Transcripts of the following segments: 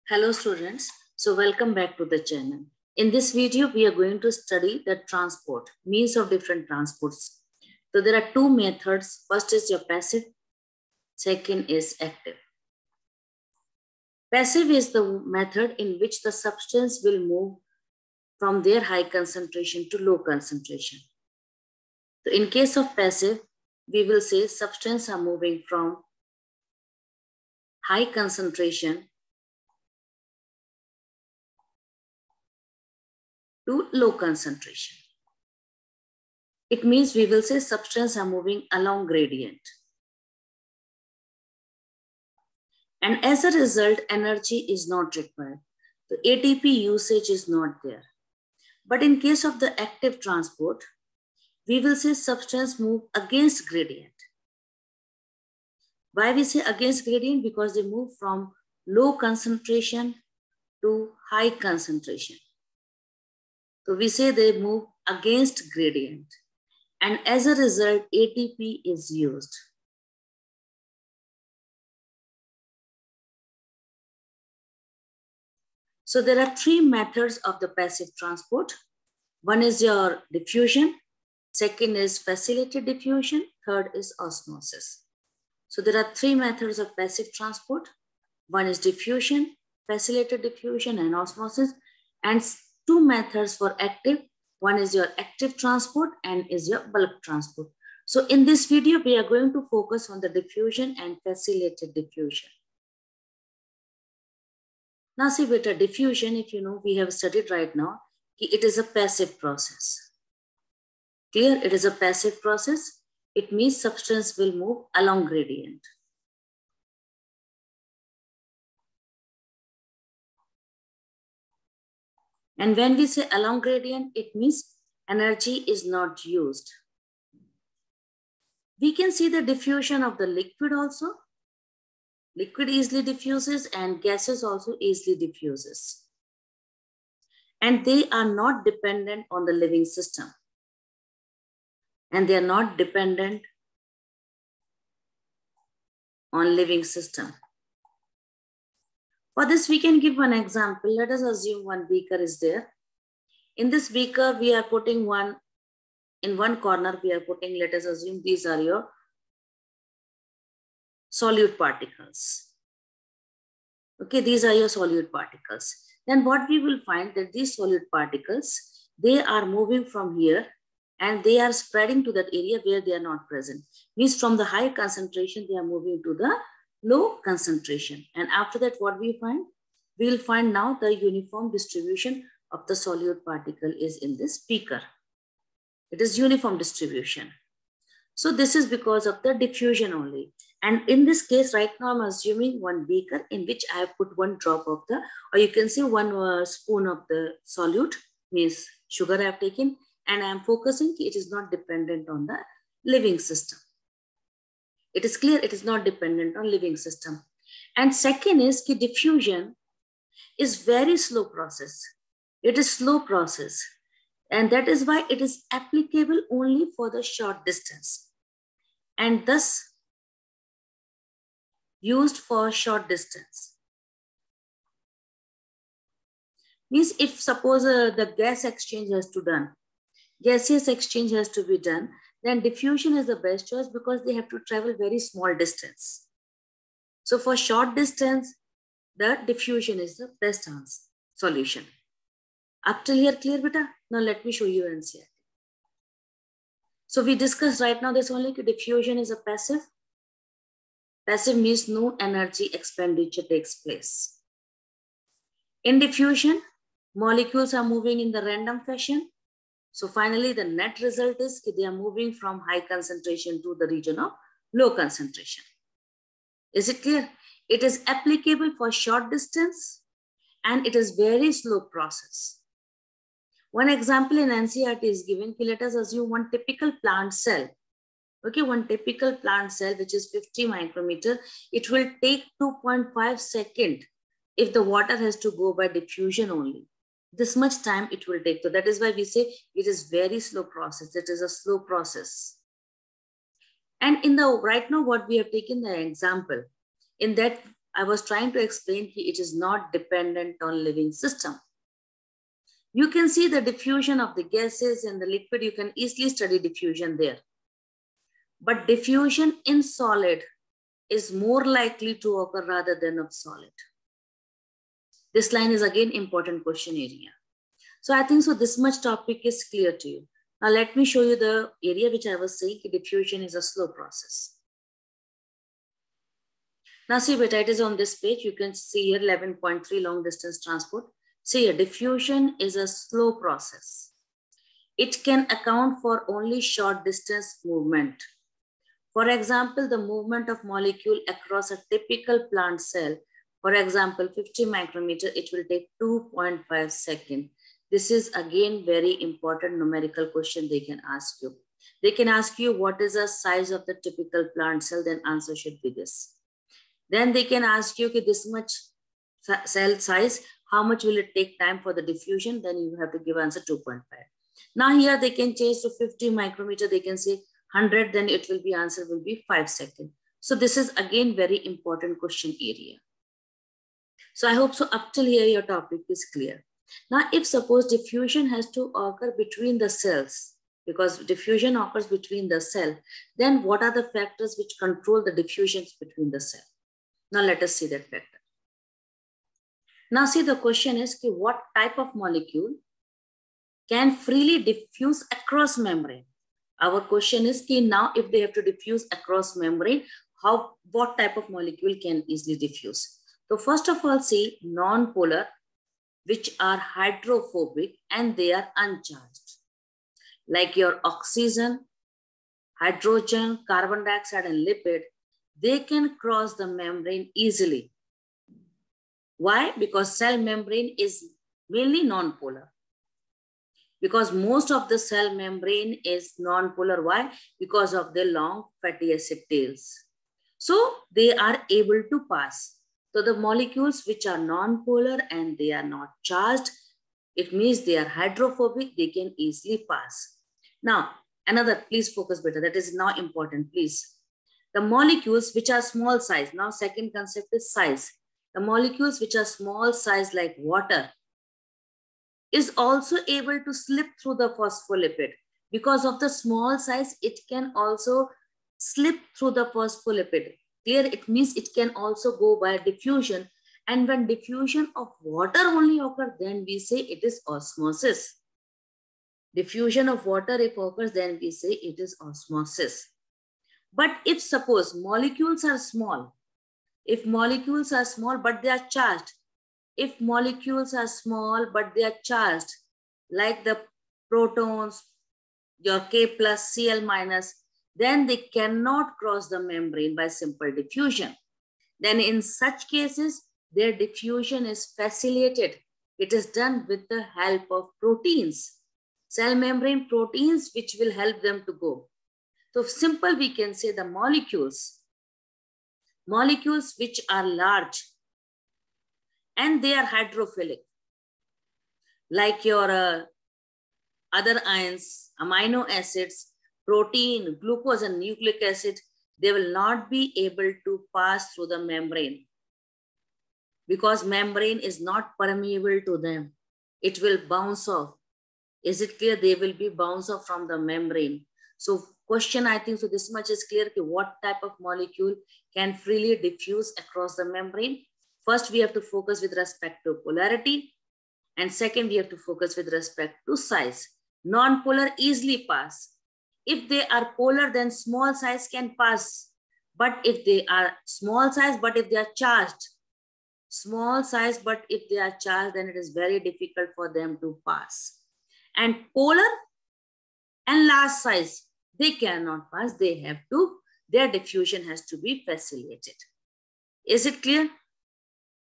Hello students, so welcome back to the channel. In this video, we are going to study the transport, means of different transports. So there are two methods. First is your passive, second is active. Passive is the method in which the substance will move from their high concentration to low concentration. So in case of passive, we will say substances are moving from high concentration to low concentration. It means we will say substances are moving along gradient. And as a result, energy is not required. The ATP usage is not there. But in case of the active transport, we will say substance move against gradient. Why we say against gradient? Because they move from low concentration to high concentration. So we say they move against gradient. And as a result, ATP is used. So there are three methods of the passive transport. One is your diffusion, second is facilitated diffusion, third is osmosis. So there are three methods of passive transport. One is diffusion, facilitated diffusion, and osmosis. And two methods for active. One is your active transport and is your bulk transport. So in this video, we are going to focus on the diffusion and facilitated diffusion. Now see beta, diffusion, if you know, we have studied right now, it is a passive process. Clear? It is a passive process. It means substance will move along gradient. And when we say along gradient, it means energy is not used. We can see the diffusion of the liquid also. Liquid easily diffuses and gases also easily diffuses. And they are not dependent on the living system. And they are not dependent on living system. For this, we can give one example. Let us assume one beaker is there. In this beaker, we are putting one, in one corner, we are putting, let us assume these are your solute particles. Okay, these are your solute particles. Then what we will find that these solute particles, they are moving from here and they are spreading to that area where they are not present. Means from the high concentration, they are moving to the low concentration. And after that, what we find? We will find now the uniform distribution of the solute particle is in this beaker. It is uniform distribution. So this is because of the diffusion only. And in this case, right now, I'm assuming one beaker in which I have put one drop of the, or you can say one spoon of the solute, means sugar I have taken, and I am focusing, it is not dependent on the living system. It is clear, it is not dependent on living system. And second is that diffusion is very slow process. It is slow process. And that is why it is applicable only for the short distance. And thus used for short distance. Means if suppose the gas exchange has to done, gaseous exchange has to be done, then diffusion is the best choice because they have to travel very small distance. So for short distance, the diffusion is the best solution. Up till here, clear beta? Now let me show you NCERT. So we discussed right now this only, diffusion is a passive. Passive means no energy expenditure takes place. In diffusion, molecules are moving in the random fashion. So finally, the net result is that they are moving from high concentration to the region of low concentration. Is it clear? It is applicable for short distance and it is very slow process. One example in NCERT is given. Let us assume one typical plant cell. Okay, one typical plant cell, which is 50 micrometer, it will take 2.5 seconds if the water has to go by diffusion only. This much time it will take. So that is why we say it is very slow process. It is a slow process. And in the right now, what we have taken the example, in that I was trying to explain it is not dependent on living system. You can see the diffusion of the gases in the liquid. You can easily study diffusion there. But diffusion in solid is more likely to occur rather than of solid. This line is again important question area. So I think so this much topic is clear to you. Now let me show you the area which I was saying diffusion is a slow process. Now see beta, it is on this page. You can see here 11.3 long distance transport. See here, diffusion is a slow process. It can account for only short distance movement. For example, the movement of molecule across a typical plant cell, for example, 50 micrometer, it will take 2.5 seconds. This is again very important numerical question they can ask you. They can ask you what is the size of the typical plant cell, then answer should be this. Then they can ask you, okay, this much cell size, how much will it take time for the diffusion? Then you have to give answer 2.5. Now here they can change to 50 micrometer, they can say 100, then it will be answer will be 5 seconds. So this is again very important question area. So I hope so up till here your topic is clear. Now if suppose diffusion has to occur between the cells, because diffusion occurs between the cell, then what are the factors which control the diffusions between the cell? Now let us see that factor. Now see the question is what type of molecule can freely diffuse across membrane? Our question is now if they have to diffuse across membrane, what type of molecule can easily diffuse? So first of all, see non-polar, which are hydrophobic and they are uncharged. Like your oxygen, hydrogen, carbon dioxide and lipid, they can cross the membrane easily. Why? Because cell membrane is mainly non-polar. Because most of the cell membrane is non-polar. Why? Because of the long fatty acid tails. So they are able to pass. So the molecules which are non-polar and they are not charged, it means they are hydrophobic, they can easily pass. Now, another, please focus better. That is now important, please. The molecules which are small size. Now, second concept is size. The molecules which are small size like water is also able to slip through the phospholipid. Because of the small size, it can also slip through the phospholipid. Clear? It means it can also go by diffusion. And when diffusion of water only occurs, then we say it is osmosis. Diffusion of water if occurs, then we say it is osmosis. But if suppose molecules are small, if molecules are small but they are charged, if molecules are small but they are charged, like the protons, your K plus, Cl minus, then they cannot cross the membrane by simple diffusion. Then in such cases, their diffusion is facilitated. It is done with the help of proteins, cell membrane proteins, which will help them to go. So simple, we can say the molecules which are large and they are hydrophilic, like your other ions, amino acids, protein, glucose and nucleic acid, they will not be able to pass through the membrane because membrane is not permeable to them. It will bounce off. Is it clear? They will be bounce off from the membrane. So question, I think, so this much is clear. What type of molecule can freely diffuse across the membrane? First, we have to focus with respect to polarity. And second, we have to focus with respect to size. Non-polar easily pass. If they are polar, then small size can pass. But if they are small size, but if they are charged, small size, but if they are charged, then it is very difficult for them to pass. And polar and large size, they cannot pass. They have to, their diffusion has to be facilitated. Is it clear?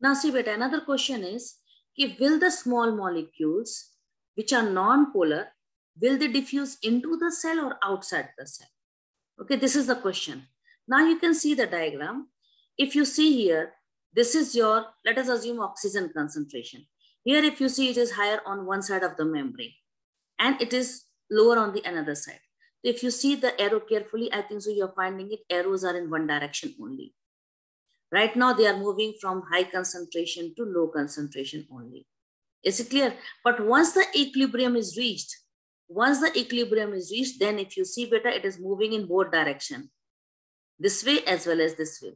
Now see, but another question is, will the small molecules which are non-polar, will they diffuse into the cell or outside the cell? Okay, this is the question. Now you can see the diagram. If you see here, this is your, let us assume oxygen concentration. Here, if you see, it is higher on one side of the membrane and it is lower on the another side. If you see the arrow carefully, I think so you're finding it, arrows are in one direction only. Right now, they are moving from high concentration to low concentration only. Is it clear? But once the equilibrium is reached, then if you see beta, it is moving in both direction, this way as well as this way.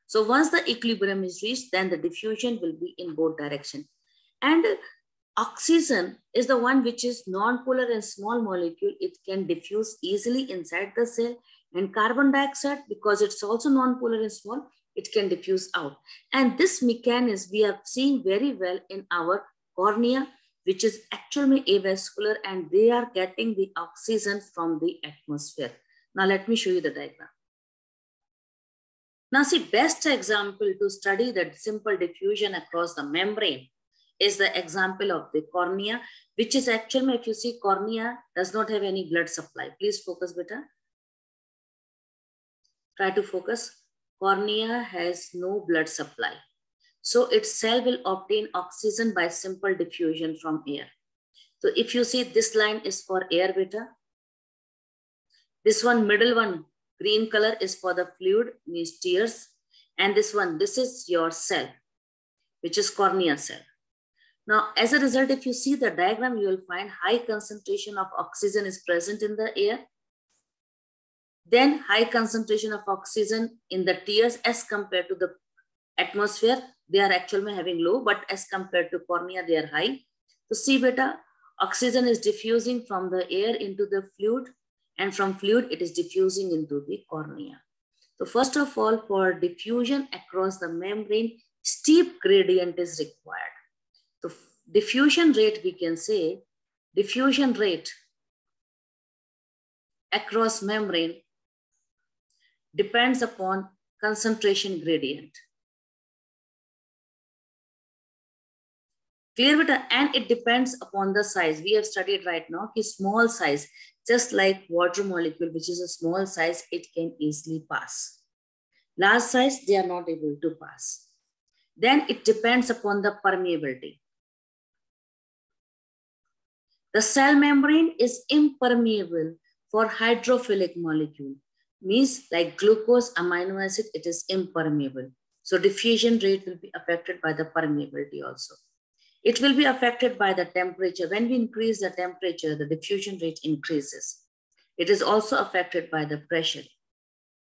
So once the equilibrium is reached, then the diffusion will be in both direction. And oxygen is the one which is non-polar and small molecule. It can diffuse easily inside the cell. And carbon dioxide, because it's also non-polar and small, it can diffuse out. And this mechanism we are seeing very well in our cornea, which is actually avascular, and they are getting the oxygen from the atmosphere. Now let me show you the diagram. Now see, best example to study that simple diffusion across the membrane is the example of the cornea, which is actually, if you see, cornea does not have any blood supply. Please focus, beta. Try to focus. Cornea has no blood supply. So its cell will obtain oxygen by simple diffusion from air. So if you see, this line is for air, beta. This one, middle one, green color is for the fluid, means tears. And this one, this is your cell, which is cornea cell. Now, as a result, if you see the diagram, you will find high concentration of oxygen is present in the air. Then high concentration of oxygen in the tears as compared to the atmosphere. They are actually having low, but as compared to cornea, they are high. So see beta, oxygen is diffusing from the air into the fluid, and from fluid, it is diffusing into the cornea. So first of all, for diffusion across the membrane, steep gradient is required. So diffusion rate, we can say, diffusion rate across membrane depends upon concentration gradient. Clear beta? And it depends upon the size. We have studied right now a small size, just like water molecule, which is a small size, it can easily pass. Large size, they are not able to pass. Then it depends upon the permeability. The cell membrane is impermeable for hydrophilic molecule, means like glucose, amino acid, it is impermeable. So diffusion rate will be affected by the permeability also. It will be affected by the temperature. When we increase the temperature, the diffusion rate increases. It is also affected by the pressure.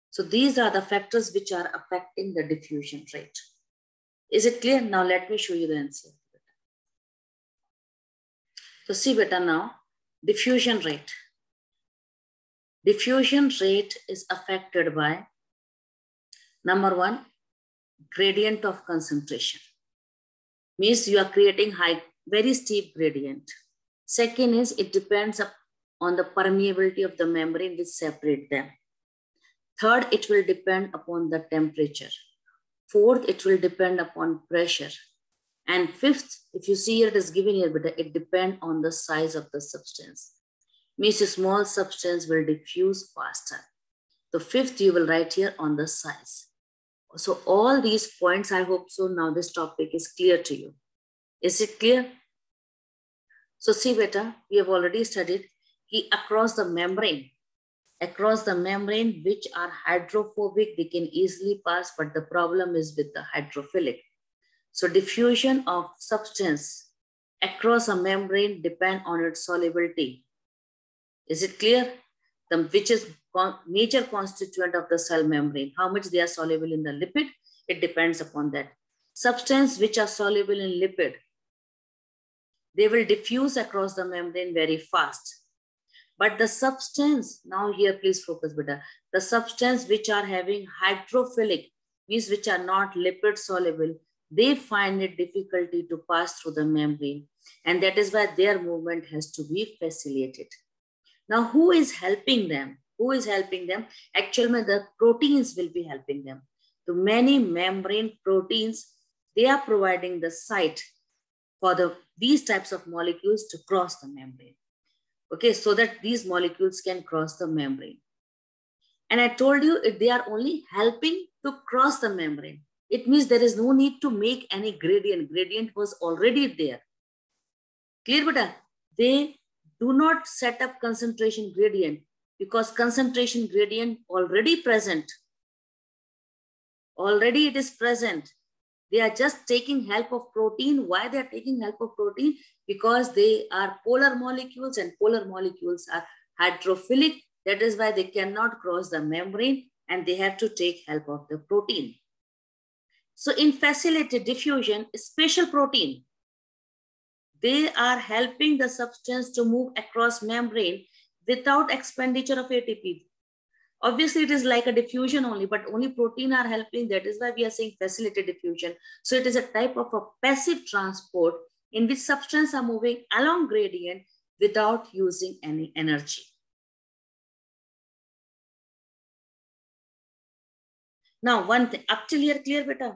So these are the factors which are affecting the diffusion rate. Is it clear? Now let me show you the answer. So see beta now, diffusion rate. Diffusion rate is affected by, number one, gradient of concentration. Means you are creating high, very steep gradient. Second is it depends on the permeability of the membrane which separate them. Third, it will depend upon the temperature. Fourth, it will depend upon pressure. And fifth, if you see here, it is given here, but it depends on the size of the substance. Means a small substance will diffuse faster. The fifth, you will write here on the size. So all these points, I hope so now this topic is clear to you. Is it clear? So see beta, we have already studied across the membrane which are hydrophobic, they can easily pass, but the problem is with the hydrophilic. So diffusion of substance across a membrane depend on its solubility. Is it clear? Which is major constituent of the cell membrane. How much they are soluble in the lipid, it depends upon that. Substance which are soluble in lipid, they will diffuse across the membrane very fast. But the substance, now here please focus beta, the substance which are having hydrophilic, means which are not lipid soluble, they find it difficulty to pass through the membrane. And that is why their movement has to be facilitated. Now, who is helping them? Who is helping them? Actually, the proteins will be helping them. So many membrane proteins, they are providing the site for these types of molecules to cross the membrane. Okay, so that these molecules can cross the membrane. And I told you, if they are only helping to cross the membrane, it means there is no need to make any gradient. Gradient was already there. Clear, beta? They do not set up concentration gradient because concentration gradient already present. Already it is present. They are just taking help of protein. Why they are taking help of protein? Because they are polar molecules, and polar molecules are hydrophilic. That is why they cannot cross the membrane and they have to take help of the protein. So in facilitated diffusion, special protein, they are helping the substance to move across membrane without expenditure of ATP. Obviously, it is like a diffusion only, but only protein are helping. That is why we are saying facilitated diffusion. So it is a type of a passive transport in which substance are moving along gradient without using any energy. Now, one thing, up till here clear, beta?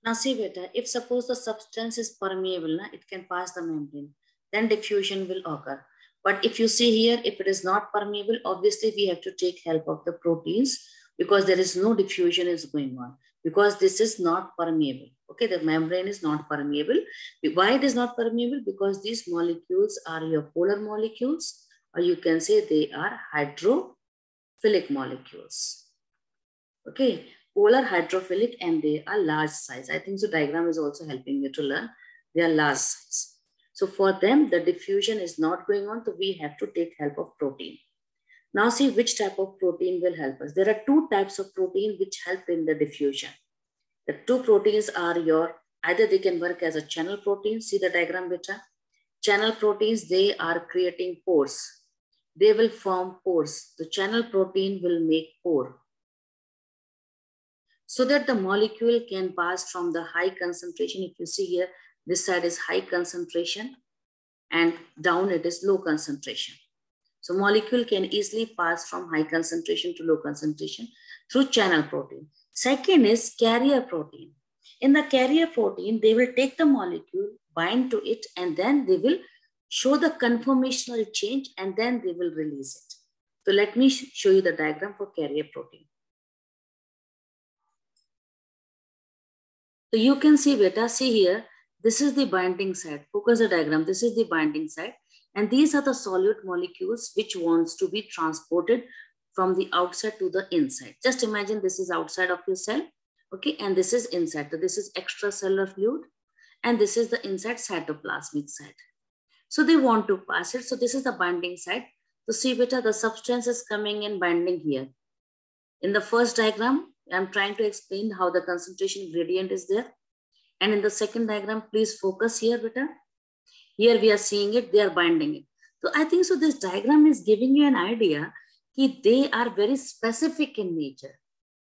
Now see, beta, if suppose the substance is permeable, it can pass the membrane, then diffusion will occur. But if you see here, if it is not permeable, obviously we have to take help of the proteins because there is no diffusion is going on because this is not permeable. Okay, the membrane is not permeable. Why it is not permeable? Because these molecules are your polar molecules, or you can say they are hydrophilic molecules. Okay, polar hydrophilic and they are large size. I think so diagram is also helping you to learn. They are large size. So for them, the diffusion is not going on. So we have to take help of protein. Now see which type of protein will help us. There are two types of protein which help in the diffusion. The two proteins are your, either they can work as a channel protein. See the diagram, beta. Channel proteins, they are creating pores. They will form pores. The channel protein will make pore, so that the molecule can pass from the high concentration. If you see here, this side is high concentration and down it is low concentration. So molecule can easily pass from high concentration to low concentration through channel protein. Second is carrier protein. In the carrier protein, they will take the molecule, bind to it, and then they will show the conformational change and then they will release it. So let me show you the diagram for carrier protein. So you can see, beta, see here, this is the binding site. Focus the diagram. This is the binding site. And these are the solute molecules which wants to be transported from the outside to the inside. Just imagine this is outside of your cell. Okay, and this is inside. So this is extracellular fluid. And this is the inside cytoplasmic site. So they want to pass it. So this is the binding site. So see, beta, the substance is coming in binding here. In the first diagram, I'm trying to explain how the concentration gradient is there. And in the second diagram, please focus here, beta. Here we are seeing it, they are binding it. So I think so this diagram is giving you an idea that they are very specific in nature.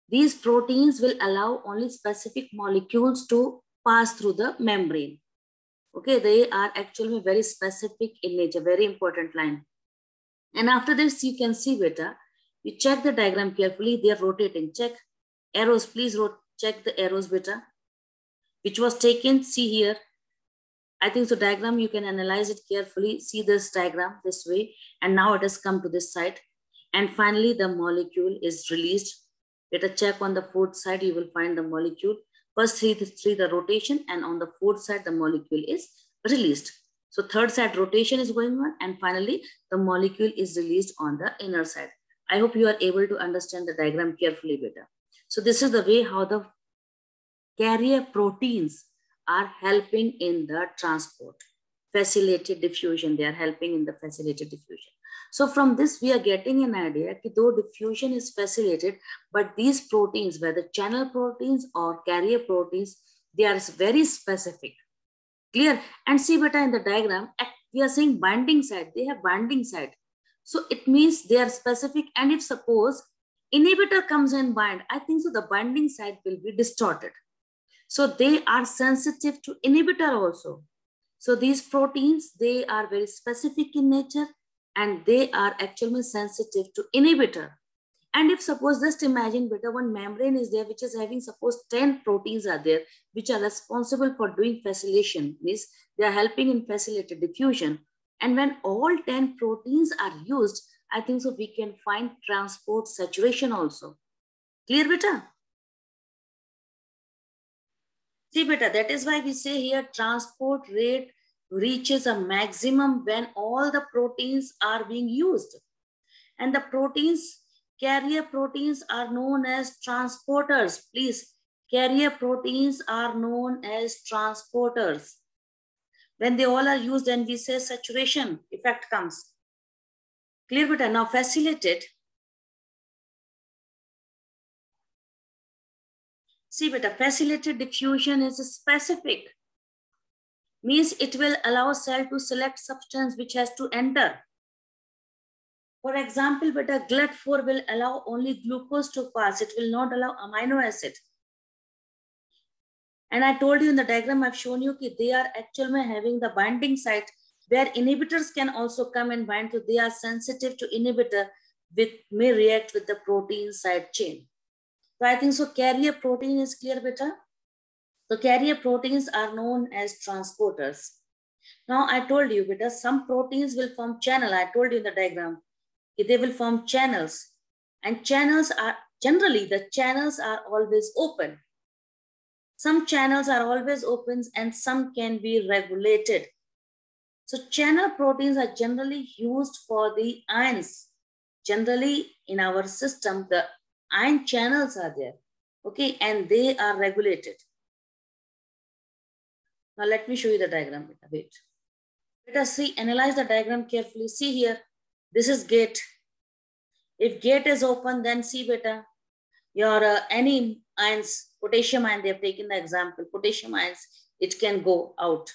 These proteins will allow only specific molecules to pass through the membrane. Okay, they are actually very specific in nature, very important line. And after this, you can see, beta, you check the diagram carefully, they are rotating. Check arrows, please check the arrows, beta, which was taken, see here. I think so diagram, you can analyze it carefully. See this diagram this way. And now it has come to this side. And finally, the molecule is released. Let us check on the fourth side, you will find the molecule. First see the rotation, and on the fourth side, the molecule is released. So third side rotation is going on. And finally, the molecule is released on the inner side. I hope you are able to understand the diagram carefully, beta. So this is the way how the carrier proteins are helping in the transport. Facilitated diffusion, they are helping in the facilitated diffusion. So from this, we are getting an idea that though diffusion is facilitated, but these proteins, whether channel proteins or carrier proteins, they are very specific. Clear? And see, beta, in the diagram, we are saying binding site, they have binding site. So it means they are specific. And if suppose inhibitor comes and bind, I think so the binding site will be distorted. So they are sensitive to inhibitor also. So these proteins, they are very specific in nature and they are actually sensitive to inhibitor. And if suppose, just imagine, beta, one membrane is there which is having suppose 10 proteins are there which are responsible for doing facilitation, means they are helping in facilitated diffusion. And when all 10 proteins are used, I think so we can find transport saturation also. Clear, beta? See, beta, that is why we say here transport rate reaches a maximum when all the proteins are being used. And the proteins, carrier proteins are known as transporters. Please, carrier proteins are known as transporters. When they all are used, then we say saturation effect comes. Clear, beta? Now facilitate. See, beta, facilitated diffusion is specific. Means it will allow cell to select substance which has to enter. For example, beta, GLUT4 will allow only glucose to pass. It will not allow amino acid. And I told you in the diagram, I've shown you that they are actually having the binding site where inhibitors can also come and bind to. They are sensitive to inhibitor, which may react with the protein side chain. So I think so carrier protein is clear, beta. So carrier proteins are known as transporters. Now I told you, beta, some proteins will form channel. I told you in the diagram, they will form channels. And channels are, generally the channels are always open. Some channels are always open and some can be regulated. So channel proteins are generally used for the ions. Generally in our system, the ion channels are there, okay, and they are regulated. Now let me show you the diagram, beta. Wait. Let us see, analyze the diagram carefully. See here, this is gate. If gate is open, then see, beta, your any ions, potassium ion, they have taken the example, potassium ions, it can go out.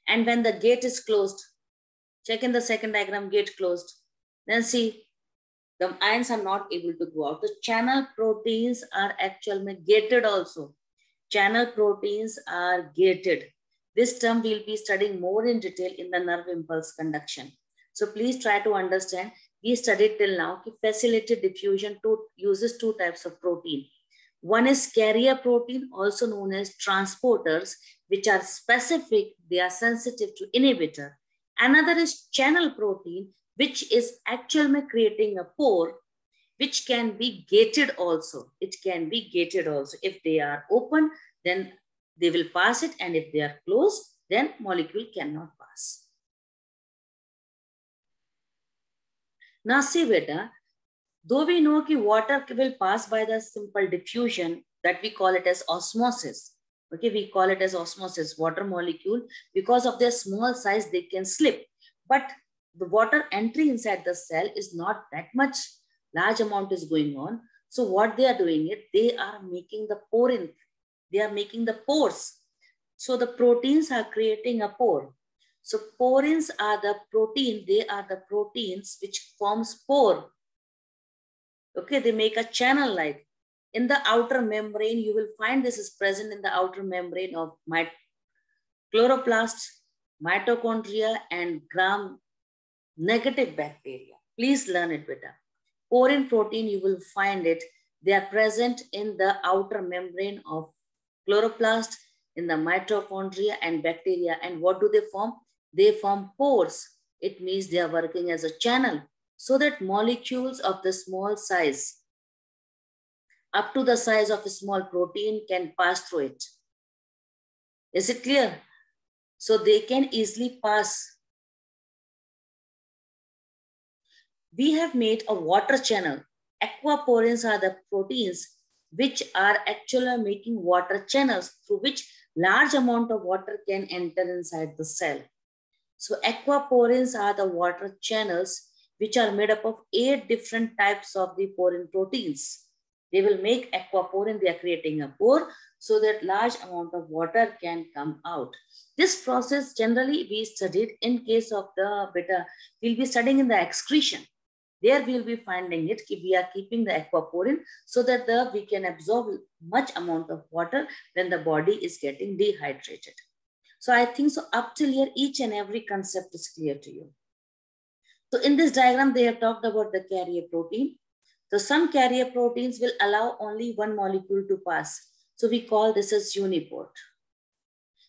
And when the gate is closed, check in the second diagram, gate closed. Then see, the ions are not able to go out. The channel proteins are actually gated also. Channel proteins are gated. This term we'll be studying more in detail in the nerve impulse conduction. So please try to understand. We studied till now that facilitated diffusion uses two types of protein. One is carrier protein, also known as transporters, which are specific. They are sensitive to inhibitor. Another is channel protein, which is actually creating a pore, which can be gated also. It can be gated also. If they are open, then they will pass it. And if they are closed, then molecule cannot pass. Now see, beta, though we know that water will pass by the simple diffusion, that we call it as osmosis. Okay, we call it as osmosis, water molecule. Because of their small size, they can slip. But the water entry inside the cell is not that much large amount is going on. So what they are doing it, they are making the pore in, they are making the pores. So the proteins are creating a pore. So porins are the protein, they are the proteins which forms pore. Okay, they make a channel like. In the outer membrane, you will find this is present in the outer membrane of chloroplast, mitochondria, and gram-negative bacteria. Please learn it, beta. Porin protein, you will find it. They are present in the outer membrane of chloroplast, in the mitochondria and bacteria. And what do they form? They form pores. It means they are working as a channel so that molecules of the small size, up to the size of a small protein, can pass through it. Is it clear? So they can easily pass. We have made a water channel. Aquaporins are the proteins which are actually making water channels through which large amount of water can enter inside the cell. So aquaporins are the water channels which are made up of 8 different types of the porin proteins. They will make aquaporin, they are creating a pore so that large amount of water can come out. This process generally we studied in case of the beta, we'll be studying in the excretion. There we'll be finding it, we are keeping the aquaporin so that we can absorb much amount of water when the body is getting dehydrated. So I think so up till here, each and every concept is clear to you. So in this diagram, they have talked about the carrier protein. So some carrier proteins will allow only one molecule to pass. So we call this as uniport.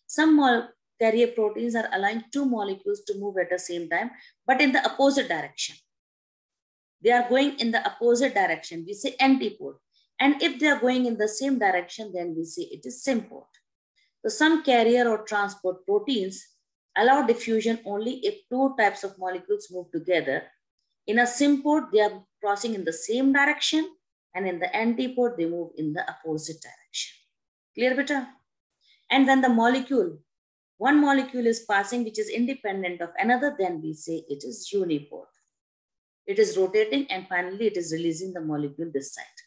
Some carrier proteins are allowing 2 molecules to move at the same time, but in the opposite direction. They are going in the opposite direction. We say antiport. And if they are going in the same direction, then we say it is symport. So some carrier or transport proteins allow diffusion only if 2 types of molecules move together. In a sympod, they are crossing in the same direction, and in the antipode, they move in the opposite direction. Clear, beta? And when the molecule, one molecule is passing which is independent of another, then we say it is unipode. It is rotating and finally it is releasing the molecule this side.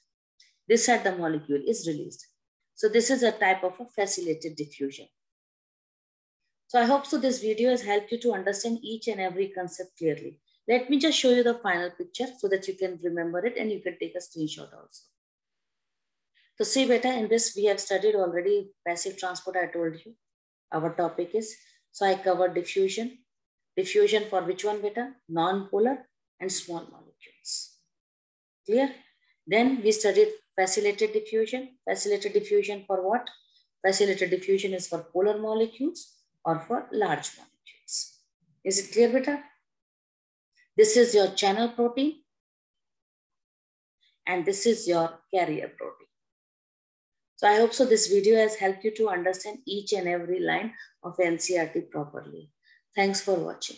This side the molecule is released. So this is a type of a facilitated diffusion. So I hope so this video has helped you to understand each and every concept clearly. Let me just show you the final picture so that you can remember it and you can take a screenshot also. So see beta, in this we have studied already passive transport, I told you. Our topic is, so I covered diffusion. Diffusion for which one beta? Non-polar and small molecules. Clear? Then we studied facilitated diffusion. Facilitated diffusion for what? Facilitated diffusion is for polar molecules or for large molecules. Is it clear beta? This is your channel protein and this is your carrier protein. So I hope so this video has helped you to understand each and every line of NCERT properly. Thanks for watching.